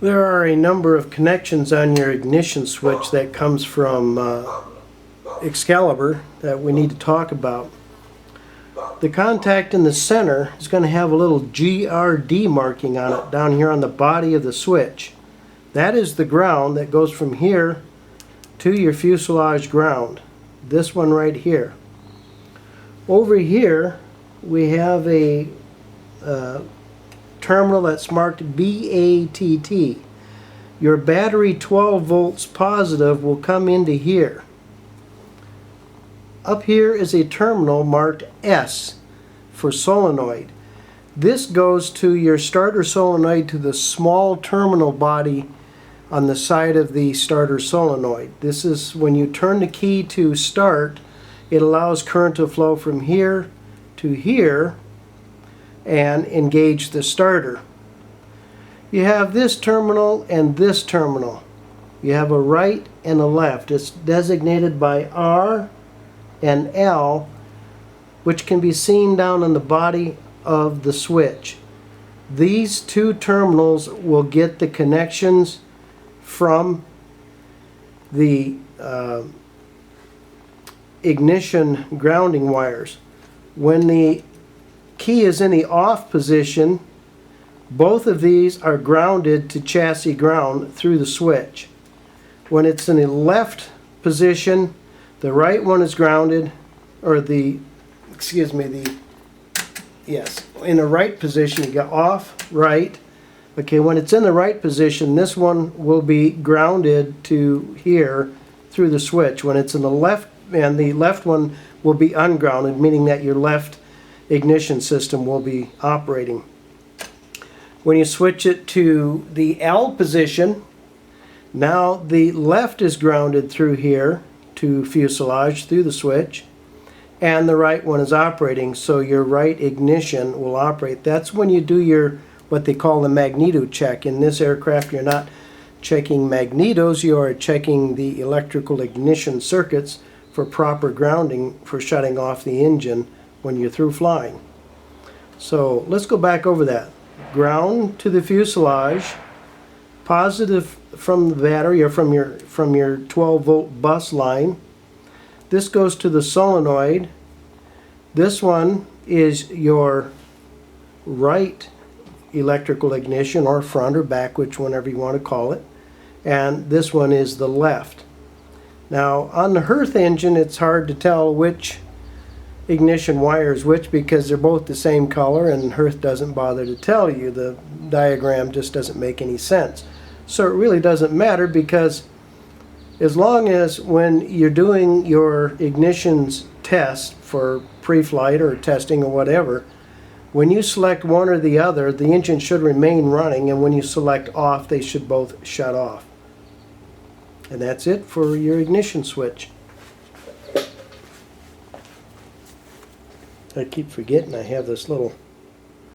There are a number of connections on your ignition switch that comes from Excalibur that we need to talk about. The contact in the center is going to have a little GRD marking on it down here on the body of the switch. That is the ground that goes from here to your fuselage ground. This one right here. Over here we have a terminal that's marked BATT. Your battery 12 volts positive will come into here. Up here is a terminal marked S for solenoid. This goes to your starter solenoid, to the small terminal body on the side of the starter solenoid. This is when you turn the key to start, it allows current to flow from here to here and engage the starter. You have this terminal and this terminal. You have a right and a left. It's designated by R and L, which can be seen down on the body of the switch. These two terminals will get the connections from the ignition grounding wires. When the key is in the off position, both of these are grounded to chassis ground through the switch. When it's in the left position, the right one is grounded, or in the right position you got off, right. Okay, when it's in the right position, this one will be grounded to here through the switch. When it's in the left, and the left one will be ungrounded, meaning that your left ignition system will be operating. When you switch it to the L position, now the left is grounded through here to fuselage through the switch, and the right one is operating, so your right ignition will operate. That's when you do your what they call the magneto check. In this aircraft, you're not checking magnetos, you are checking the electrical ignition circuits for proper grounding for shutting off the engine when you're through flying. So let's go back over that. Ground to the fuselage, positive from the battery or from your 12 volt bus line. This goes to the solenoid. This one is your right electrical ignition, or front or back, which whenever you want to call it, and this one is the left. Now on the Heit engine, it's hard to tell which ignition wire is which because they're both the same color, and Heit doesn't bother to tell you. The diagram just doesn't make any sense. So it really doesn't matter, because as long as when you're doing your ignitions test for pre-flight or testing or whatever, when you select one or the other, the engine should remain running, and when you select off, they should both shut off. And that's it for your ignition switch. I keep forgetting I have this little